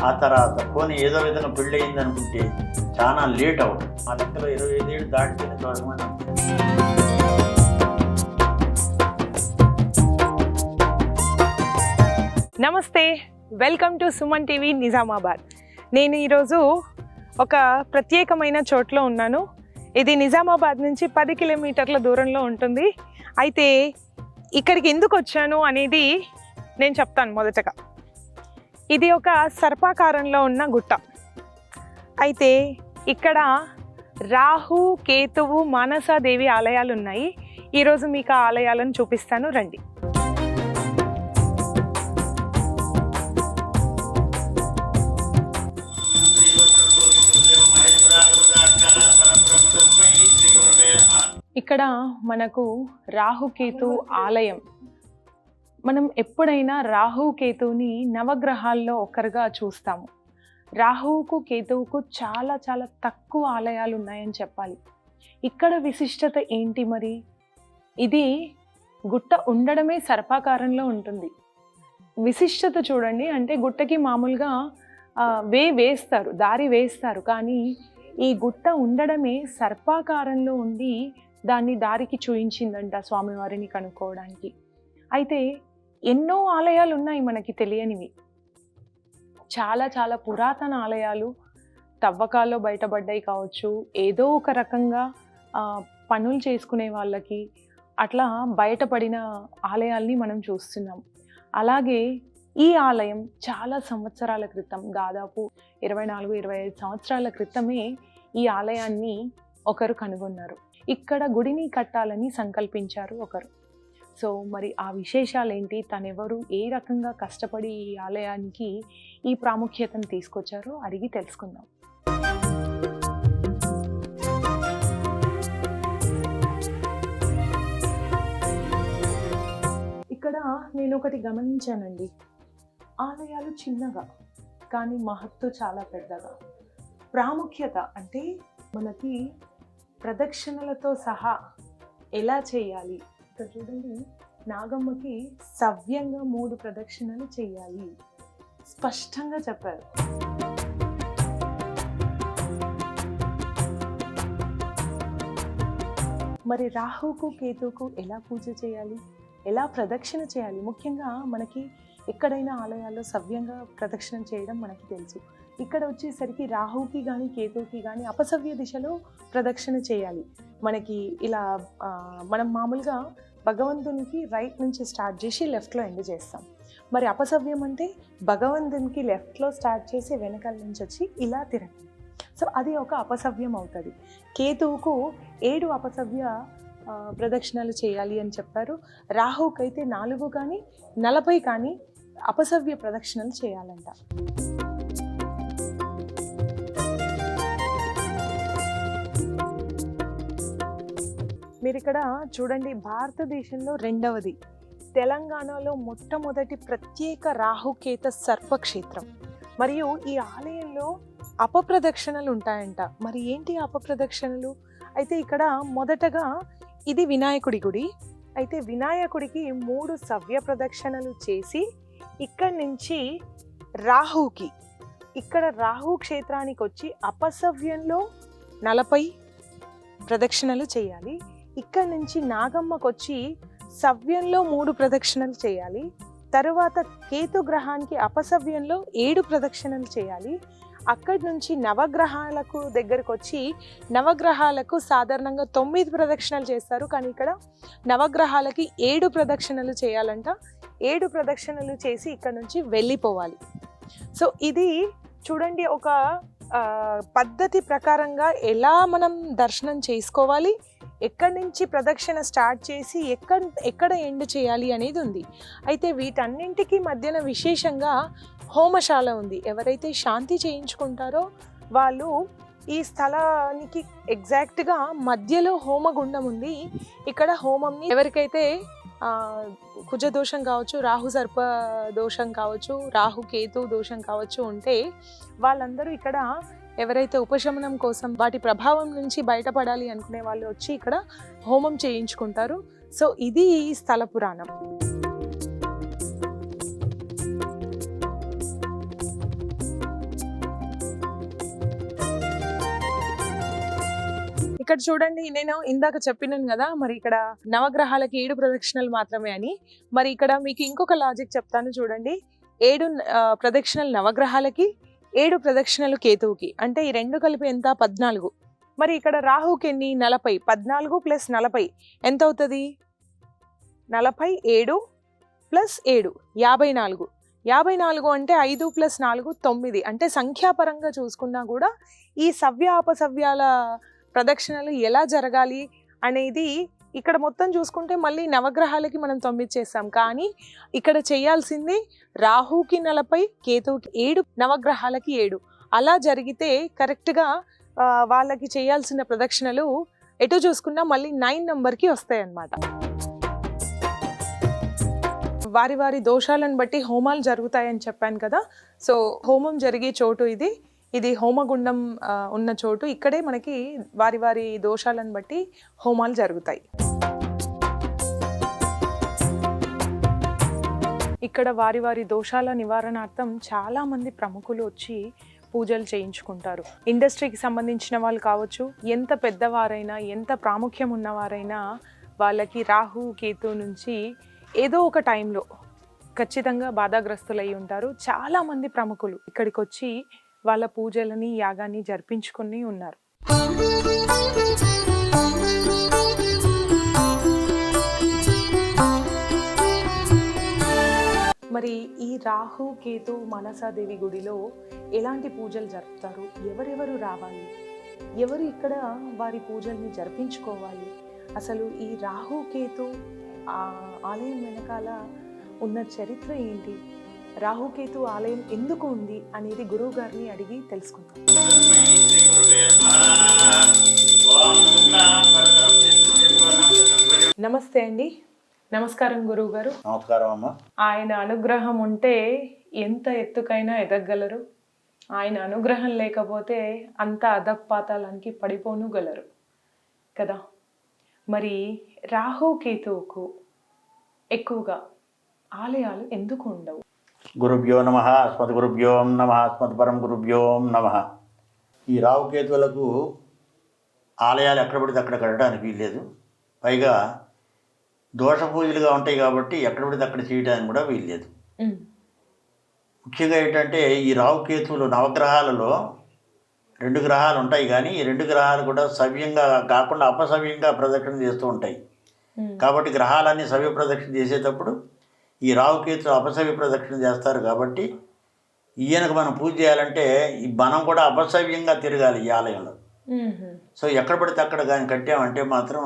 ఆ తర్వాత పోనీ ఏదో విధంగా పెళ్ళి అయింది అనుకుంటే చాలా లేట్ అవుతుంది. ఆ లెక్కలో 25 ఏళ్ళు దాటితేనే దొరకమని. నమస్తే, welcome to Suman TV Nizamabad. నేను ఈరోజు ఒక ప్రత్యేకమైన చోట్లో ఉన్నాను. ఇది నిజామాబాద్ నుంచి 10 కిలోమీటర్ల దూరంలో ఉంటుంది. అయితే ఇక్కడికి ఎందుకు వచ్చాను అనేది నేను చెప్తాను. మొదటగా ఇది ఒక సర్పాకారంలో ఉన్న గుట్ట. అయితే ఇక్కడ రాహు, కేతువు, మానసాదేవి ఆలయాలు ఉన్నాయి. ఈరోజు మీకు ఆ ఆలయాలను చూపిస్తాను, రండి. ఇక్కడ మనకు రాహుకేతు ఆలయం. మనం ఎప్పుడైనా రాహుకేతువుని నవగ్రహాల్లో ఒకరుగా చూస్తాము. రాహువుకు, కేతువుకు చాలా చాలా తక్కువ ఆలయాలు ఉన్నాయని చెప్పాలి. ఇక్కడ విశిష్టత ఏంటి మరి? ఇది గుట్ట ఉండడమే సర్పాకారంలో ఉంటుంది. విశిష్టత చూడండి. అంటే గుట్టకి మామూలుగా వేస్తారు, దారి వేస్తారు. కానీ ఈ గుట్ట ఉండడమే సర్పాకారంలో ఉండి దాన్ని దారికి చూయించిందంట స్వామివారిని కనుక్కోవడానికి. అయితే ఎన్నో ఆలయాలు ఉన్నాయి మనకి తెలియనివి. చాలా చాలా పురాతన ఆలయాలు తవ్వకాల్లో బయటపడ్డాయి కావచ్చు, ఏదో ఒక రకంగా పనులు చేసుకునే వాళ్ళకి అట్లా బయటపడిన ఆలయాల్ని మనం చూస్తున్నాం. అలాగే ఈ ఆలయం చాలా సంవత్సరాల క్రితం, దాదాపు 24-25 సంవత్సరాల క్రితమే ఈ ఆలయాన్ని ఒకరు కనుగొన్నారు. ఇక్కడ గుడిని కట్టాలని సంకల్పించారు ఒకరు. సో మరి ఆ విశేషాలు ఏంటి, తనెవరు, ఏ రకంగా కష్టపడి ఈ ఆలయానికి ఈ ప్రాముఖ్యతను తీసుకొచ్చారో అడిగి తెలుసుకుందాం. ఇక్కడ నేను ఒకటి గమనించానండి. ఆలయాలు చిన్నగా కానీ మహత్తు చాలా పెద్దగా. ప్రాముఖ్యత అంటే మనకి ప్రదక్షిణలతో సహా ఎలా చేయాలి. ఇక్కడ చూడండి, నాగమ్మకి సవ్యంగా 3 ప్రదక్షిణలు చేయాలి స్పష్టంగా చెప్పారు. మరి రాహుకు, కేతువుకు ఎలా పూజ చేయాలి, ఎలా ప్రదక్షిణ చేయాలి? ముఖ్యంగా మనకి ఎక్కడైనా ఆలయాల్లో సవ్యంగా ప్రదక్షిణ చేయడం మనకి తెలుసు. ఇక్కడ వచ్చేసరికి రాహుకి కానీ కేతువుకి కానీ అపసవ్య దిశలో ప్రదక్షిణ చేయాలి. మనకి ఇలా మనం మామూలుగా భగవంతునికి రైట్ నుంచి స్టార్ట్ చేసి లెఫ్ట్లో ఎండ్ చేస్తాం. మరి అపసవ్యం అంటే భగవంతునికి లెఫ్ట్లో స్టార్ట్ చేసి వెనకాల నుంచి వచ్చి ఇలా తిరగడం. సో అది ఒక అపసవ్యం అవుతుంది. కేతువుకు 7 అపసవ్య ప్రదక్షిణలు చేయాలి అని చెప్పారు. రాహుకైతే 4 కానీ 40 కానీ అపసవ్య ప్రదక్షిణలు చేయాలంట. మీరు ఇక్కడ చూడండి, భారతదేశంలో 2వది, తెలంగాణలో మొట్టమొదటి ప్రత్యేక రాహుకేత సర్పక్షేత్రం. మరియు ఈ ఆలయంలో అపప్రదక్షిణలు ఉంటాయంట. మరి ఏంటి అపప్రదక్షిణలు? అయితే ఇక్కడ మొదటగా ఇది వినాయకుడి గుడి. అయితే వినాయకుడికి 3 సవ్య ప్రదక్షిణలు చేసి ఇక్కడి నుంచి రాహుకి, ఇక్కడ రాహు క్షేత్రానికి వచ్చి అపసవ్యంలో 40 ప్రదక్షిణలు చేయాలి. ఇక్కడి నుంచి నాగమ్మకు వచ్చి సవ్యంలో 3 ప్రదక్షిణలు చేయాలి. తరువాత కేతు గ్రహానికి అపసవ్యంలో 7 ప్రదక్షిణలు చేయాలి. అక్కడి నుంచి నవగ్రహాలకు దగ్గరకు వచ్చి, నవగ్రహాలకు సాధారణంగా 9 ప్రదక్షిణలు చేస్తారు, కానీ ఇక్కడ నవగ్రహాలకి 7 ప్రదక్షిణలు చేయాలంట. 7 ప్రదక్షిణలు చేసి ఇక్కడ నుంచి వెళ్ళిపోవాలి. సో ఇది చూడండి, ఒక పద్ధతి ప్రకారంగా ఎలా మనం దర్శనం చేసుకోవాలి, ఎక్కడి నుంచి ప్రదక్షిణ స్టార్ట్ చేసి ఎక్కడ ఎండ్ చేయాలి అనేది ఉంది. అయితే వీటన్నింటికి మధ్యన విశేషంగా హోమశాల ఉంది. ఎవరైతే శాంతి చేయించుకుంటారో వాళ్ళు ఈ స్థలానికి ఎగ్జాక్ట్గా మధ్యలో హోమగుండం ఉంది. ఇక్కడ హోమంని ఎవరికైతే కుజ దోషం కావచ్చు, రాహు సర్ప దోషం కావచ్చు, రాహు కేతు దోషం కావచ్చు ఉంటే వాళ్ళందరూ ఇక్కడ ఎవరైతే ఉపశమనం కోసం వాటి ప్రభావం నుంచి బయటపడాలి అనుకునే వాళ్ళు వచ్చి ఇక్కడ హోమం చేయించుకుంటారు. సో ఇది ఈ స్థల పురాణం. ఇక్కడ చూడండి, నేను ఇందాక చెప్పినాను కదా మరి ఇక్కడ నవగ్రహాలకి 7 ప్రదక్షిణలు మాత్రమే అని. మరి ఇక్కడ మీకు ఇంకొక లాజిక్ చెప్తాను చూడండి. 7 ప్రదక్షిణలు నవగ్రహాలకి, 7 ప్రదక్షిణలు కేతువుకి. అంటే ఈ రెండు కలిపి ఎంత? 14. మరి ఇక్కడ రాహుకి ఎన్ని? 40. 14 + 40 ఎంత అవుతుంది? 47 + 7 54. 54 అంటే 5 + 4 9. అంటే సంఖ్యాపరంగా చూసుకున్నా కూడా ఈ సవ్య అపసవ్యాల ప్రదక్షిణలు ఎలా జరగాలి అనేది ఇక్కడ మొత్తం చూసుకుంటే మళ్ళీ నవగ్రహాలకి మనం 9 చేస్తాం. కానీ ఇక్కడ చేయాల్సింది రాహుకి 40, కేతువుకి 7, నవగ్రహాలకి 7. అలా జరిగితే కరెక్ట్గా వాళ్ళకి చేయాల్సిన ప్రదక్షిణలు ఎటు చూసుకున్నా మళ్ళీ 9 నెంబర్కి వస్తాయి అన్నమాట. వారి వారి దోషాలను బట్టి హోమాలు జరుగుతాయని చెప్పాను కదా. సో హోమం జరిగే చోటు ఇది హోమగుండం ఉన్న చోటు. ఇక్కడే మనకి వారి వారి దోషాలను బట్టి హోమాలు జరుగుతాయి. ఇక్కడ వారి వారి దోషాల నివారణార్థం చాలా మంది ప్రముఖులు వచ్చి పూజలు చేయించుకుంటారు. ఇండస్ట్రీకి సంబంధించిన వాళ్ళు కావచ్చు, ఎంత పెద్దవారైనా, ఎంత ప్రాముఖ్యం ఉన్నవారైనా వాళ్ళకి రాహు కేతు నుంచి ఏదో ఒక టైంలో ఖచ్చితంగా బాధాగ్రస్తులు అయి ఉంటారు. చాలామంది ప్రముఖులు ఇక్కడికి వచ్చి వాళ్ళ పూజలని, యాగాన్ని జరిపించుకుని ఉన్నారు. మరి ఈ రాహు కేతు మనసాదేవి గుడిలో ఎలాంటి పూజలు జరుపుతారు? ఎవరెవరు రావాలి? ఎవరు ఇక్కడ వారి పూజల్ని జరిపించుకోవాలి? అసలు ఈ రాహు కేతు ఆలయం వెనకాల ఉన్న చరిత్ర ఏంటి? రాహుకేతు ఆలయం ఎందుకు ఉంది అనేది గురువు గారిని అడిగి తెలుసుకుందాం. నమస్తే అండి. నమస్కారం గురువు గారు. నమస్కారం అమ్మ. ఆయన అనుగ్రహం ఉంటే ఎంత ఎత్తుకైనా ఎదగగలరు. ఆయన అనుగ్రహం లేకపోతే అంత అధపాతాళానికి పడిపోను గలరు కదా. మరి రాహుకేతువుకు ఎక్కువగా ఆలయాలు ఎందుకు ఉండవు? గురుభ్యో నమః, అస్మద్ గురుభ్యో నమః, అస్మద్ పరం గురుభ్యో నమః. ఈ రాహుకేతువులకు ఆలయాలు ఎక్కడ పడితే అక్కడ కట్టడానికి వీల్లేదు. పైగా దోష పూజలుగా ఉంటాయి కాబట్టి ఎక్కడ పడితే అక్కడ చేయడానికి కూడా వీల్లేదు. ముఖ్యంగా ఏంటంటే ఈ రాహుకేతువులు నవగ్రహాలలో 2 గ్రహాలు ఉంటాయి, కానీ ఈ 2 గ్రహాలు కూడా సవ్యంగా కాకుండా అపసవ్యంగా ప్రదక్షిణ చేస్తూ ఉంటాయి. కాబట్టి గ్రహాలన్నీ సవ్య ప్రదక్షిణ చేసేటప్పుడు ఈ రాహుకేతు అపసవ్య ప్రదక్షిణ చేస్తారు. కాబట్టి ఈయనకు మనం పూజ చేయాలంటే మనం కూడా అపసవ్యంగా తిరగాలి ఈ ఆలయంలో. సో ఎక్కడ పడితే అక్కడ కానీ కట్టామంటే మాత్రం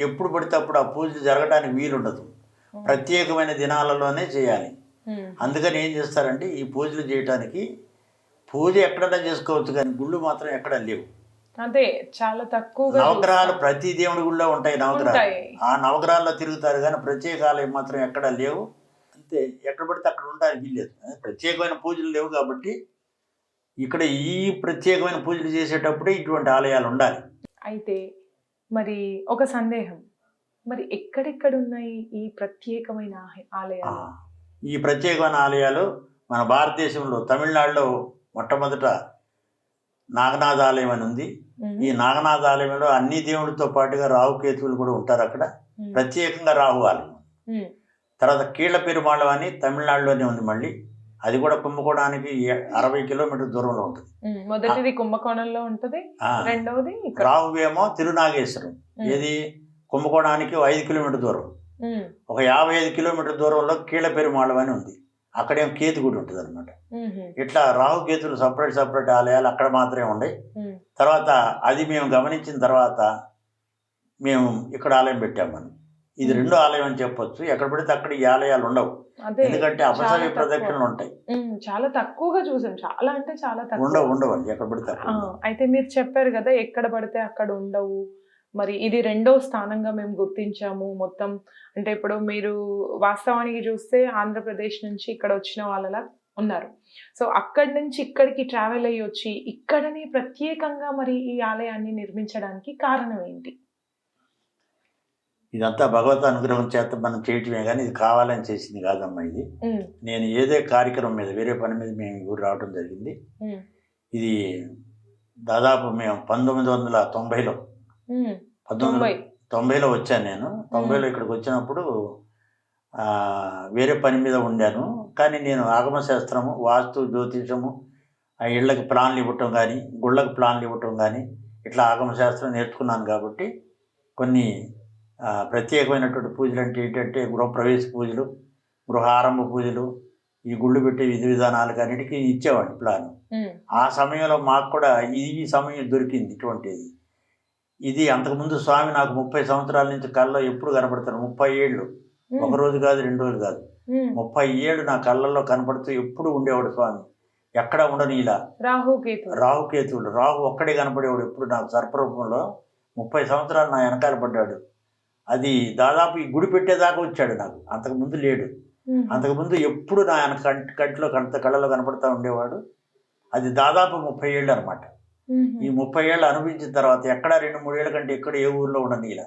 ఎప్పుడు పడితే అప్పుడు ఆ పూజ జరగడానికి వీలుండదు. ప్రత్యేకమైన దినాలలోనే చేయాలి. అందుకని ఏం చేస్తారంటే ఈ పూజలు చేయడానికి పూజ ఎక్కడన్నా చేసుకోవచ్చు, కానీ గుళ్ళు మాత్రం ఎక్కడ లేవు. అదే చాలా తక్కువ. నవగ్రహాలు ప్రతి దేవుడి గుళ్ళో ఉంటాయి. నవగ్రహాలు ఆ నవగ్రహాల్లో తిరుగుతారు, కానీ ప్రత్యేక ఆలయం మాత్రం ఎక్కడ లేవు. అంతే, ఎక్కడ పడితే అక్కడ ఉండడానికి వీల్లేదు. ప్రత్యేకమైన పూజలు లేవు కాబట్టి ఇక్కడ ఈ ప్రత్యేకమైన పూజలు చేసేటప్పుడే ఇటువంటి ఆలయాలు ఉండాలి. అయితే మరి ఒక సందేహం, మరి ఎక్కడెక్కడ ఉన్నాయి ఈ ప్రత్యేకమైన ఆలయాలు? ఈ ప్రత్యేకమైన ఆలయాలు మన భారతదేశంలో తమిళనాడులో మొట్టమొదట నాగనాథ ఆలయం అని ఉంది. ఈ నాగనాథ ఆలయంలో అన్ని దేవుడితో పాటుగా రాహుకేతువులు కూడా ఉంటారు. అక్కడ ప్రత్యేకంగా రాహు ఆలయం. తర్వాత కీళ్ళ పెరుమాళం అని తమిళనాడులోనే ఉంది. మళ్ళీ అది కూడా కుంభకోణానికి 60 కిలోమీటర్ల దూరంలో ఉంటుంది. మొదటిది కుంభకోణంలో ఉంటుంది, రెండవది రాహువేమో తిరునాగేశ్వరం. ఏది కుంభకోణానికి 5 కిలోమీటర్ దూరం. ఒక 55 కిలోమీటర్ల దూరంలో కీళ్ళ పెరుమాళం అని ఉంది. అక్కడేం కేతు గుడి ఉంటుంది అనమాట. ఇట్లా రాహుకేతులు సపరేట్ ఆలయాలు అక్కడ మాత్రమే ఉన్నాయి. తర్వాత అది మేము గమనించిన తర్వాత మేము ఇక్కడ ఆలయం పెట్టాము. మనం ఇది 2వ ఆలయం అని చెప్పొచ్చు. ఎక్కడ పడితే అక్కడ ఈ ఆలయాలు ఉండవు, ఎందుకంటే అపసవ్య ప్రదక్షిణలు ఉంటాయి. చాలా తక్కువగా చూసాం, చాలా అంటే చాలా తక్కువ. ఉండవండి ఎక్కడ పడితే. అయితే మీరు చెప్పారు కదా ఎక్కడ పడితే అక్కడ ఉండవు. మరి ఇది 2వ స్థానంగా మేము గుర్తించాము మొత్తం. అంటే ఇప్పుడు మీరు వాస్తవానికి చూస్తే ఆంధ్రప్రదేశ్ నుంచి ఇక్కడ వచ్చిన వాళ్ళలా ఉన్నారు. సో అక్కడి నుంచి ఇక్కడికి ట్రావెల్ అయ్యి వచ్చి ఇక్కడనే ప్రత్యేకంగా మరి ఈ ఆలయాన్ని నిర్మించడానికి కారణం ఏంటి? ఇదంతా భగవత్ అనుగ్రహం చేత మనం చేయటమే, కానీ ఇది కావాలని చేసింది కాదమ్మా. ఇది నేను ఏదో కార్యక్రమం మీద వేరే పని మీద మేము ఊరు రావడం జరిగింది. ఇది దాదాపు మేము 1990లో 1990లో వచ్చాను నేను. 90లో ఇక్కడికి వచ్చినప్పుడు వేరే పని మీద ఉండాను. కానీ నేను ఆగమశాస్త్రము, వాస్తు, జ్యోతిషము, ఆ ఇళ్ళకి ప్లాన్లు ఇవ్వటం కానీ, గుళ్ళకి ప్లాన్లు ఇవ్వటం కానీ, ఇట్లా ఆగమశాస్త్రం నేర్చుకున్నాను కాబట్టి కొన్ని ప్రత్యేకమైనటువంటి పూజలు అంటే ఏంటంటే గృహప్రవేశ పూజలు, గృహారంభ పూజలు, ఈ గుళ్ళు పెట్టే విధి విధానాలకు అన్నిటికీ ఇచ్చేవాడిని ప్లాన్. ఆ సమయంలో మాకు కూడా ఈ సమయం దొరికింది ఇటువంటిది. ఇది అంతకుముందు స్వామి నాకు 30 సంవత్సరాల నుంచి కళ్ళలో ఎప్పుడు కనపడతారు. 30 ఏళ్ళు, ఒక రోజు కాదు, 2 రోజులు కాదు, 30 ఏళ్ళు నా కళ్ళల్లో కనపడుతూ ఎప్పుడు ఉండేవాడు స్వామి. ఎక్కడ ఉండని ఇలా రాహుకేతువులు, రాహు ఒక్కడే కనపడేవాడు ఎప్పుడు నాకు సర్పరూపంలో. 30 సంవత్సరాలు నా వెనకాల పడ్డాడు. అది దాదాపు ఈ గుడి పెట్టేదాకా వచ్చాడు నాకు. అంతకుముందు లేడు. అంతకుముందు ఎప్పుడు నా కంటిలో కళ్ళలో కనపడతా ఉండేవాడు. అది దాదాపు 30 ఏళ్ళు అనమాట. ఈ 30 ఏళ్ళు అనుభవించిన తర్వాత ఎక్కడ 2-3 ఏళ్ళ కంటే ఎక్కడ ఏ ఊర్లో ఉండని ఇలా,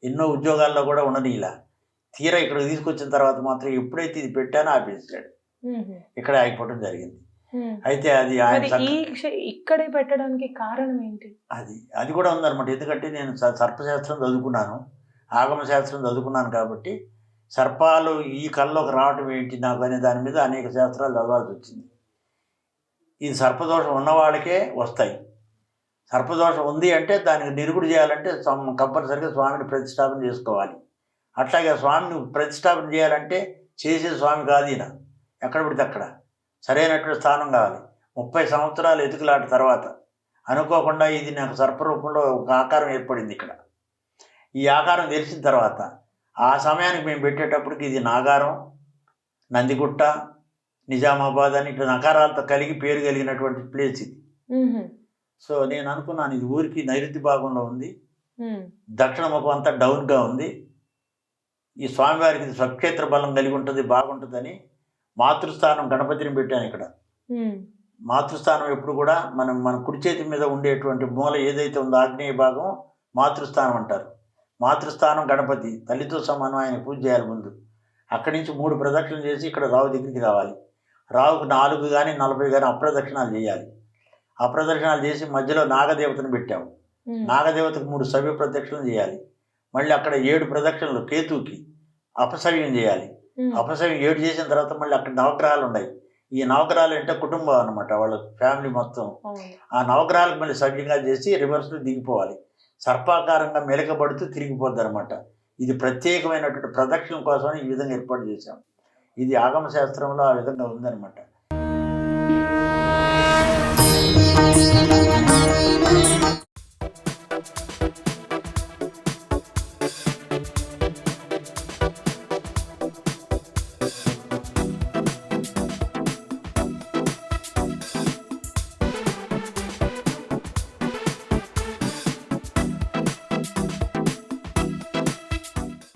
ఎన్నో ఉద్యోగాల్లో కూడా ఉండని ఇలా, తీరా ఇక్కడ తీసుకొచ్చిన తర్వాత మాత్రం ఎప్పుడైతే ఇది పెట్టానో ఆపేసాడు. ఇక్కడ ఆగిపోవడం జరిగింది. అయితే అది ఇక్కడే పెట్టడానికి కారణం ఏంటి? అది కూడా ఉందన్నమాట. ఎందుకంటే నేను సర్పశాస్త్రం చదువుకున్నాను, ఆగమశాస్త్రం చదువుకున్నాను కాబట్టి సర్పాలు ఈ కళ్ళలోకి రావటం ఏంటి నాకు అనే దాని మీద అనేక శాస్త్రాలు చదవాల్సి వచ్చింది. ఇది సర్పదోషం ఉన్నవాళ్ళకే వస్తాయి. సర్పదోషం ఉంది అంటే దానికి నిరుగుడు చేయాలంటే కంపల్సరిగా స్వామిని ప్రతిష్టాపన చేసుకోవాలి. అట్లాగే స్వామిని ప్రతిష్టాపన చేయాలంటే చేసే స్వామి కాదు ఈయన, ఎక్కడ పడితే అక్కడ సరైనటువంటి స్థానం కావాలి. 30 సంవత్సరాలు ఎతుకులాట తర్వాత అనుకోకుండా ఇది నాకు సర్పరూపంలో ఒక ఆకారం ఏర్పడింది ఇక్కడ. ఈ ఆకారం తెలిసిన తర్వాత ఆ సమయానికి మేము పెట్టేటప్పటికి ఇది నాగారం, నందిగుట్ట, నిజామాబాద్ అని ఇట్లా నకారాలతో కలిగి పేరు కలిగినటువంటి ప్లేస్ ఇది. సో నేను అనుకున్నాను ఇది ఊరికి నైరుతి భాగంలో ఉంది, దక్షిణ ముఖం అంతా డౌన్గా ఉంది, ఈ స్వామివారికి ఇది స్వక్షేత్ర బలం కలిగి ఉంటుంది, బాగుంటుందని మాతృస్థానం గణపతిని పెట్టాను ఇక్కడ. మాతృస్థానం ఎప్పుడు కూడా మన కుడి చేతి మీద ఉండేటువంటి మూల ఏదైతే ఉందో ఆగ్నేయ భాగం మాతృస్థానం అంటారు. మాతృస్థానం గణపతి, తల్లితో సమానం, ఆయన పూజ చేయాలి ముందు. అక్కడి నుంచి 3 ప్రదక్షిణలు చేసి ఇక్కడ రావు దగ్గరికి రావాలి. రావుకు 4 కానీ 40 కానీ అప్రదక్షిణాలు చేయాలి. అప్రదక్షిణాలు చేసి మధ్యలో నాగదేవతను పెట్టాము. నాగదేవతకు 3 సవ్య ప్రదక్షిణలు చేయాలి. మళ్ళీ అక్కడ 7 ప్రదక్షిణలు కేతువుకి అపసవ్యం చేయాలి. అపసవ్యం 7 చేసిన తర్వాత మళ్ళీ అక్కడ నవగ్రహాలు ఉన్నాయి. ఈ నవగ్రహాలు అంటే కుటుంబం అనమాట, వాళ్ళ ఫ్యామిలీ మొత్తం. ఆ నవగ్రహాలకు మళ్ళీ సవ్యంగా చేసి రివర్స్లో దిగిపోవాలి. సర్పాకారంగా మెలకబడుతూ తిరిగిపోద్ది అనమాట. ఇది ప్రత్యేకమైనటువంటి ప్రదక్షిణ కోసం ఈ విధంగా ఏర్పాటు చేశాం. ఇది ఆగమ శాస్త్రంలో ఆ విధంగా ఉందన్నమాట.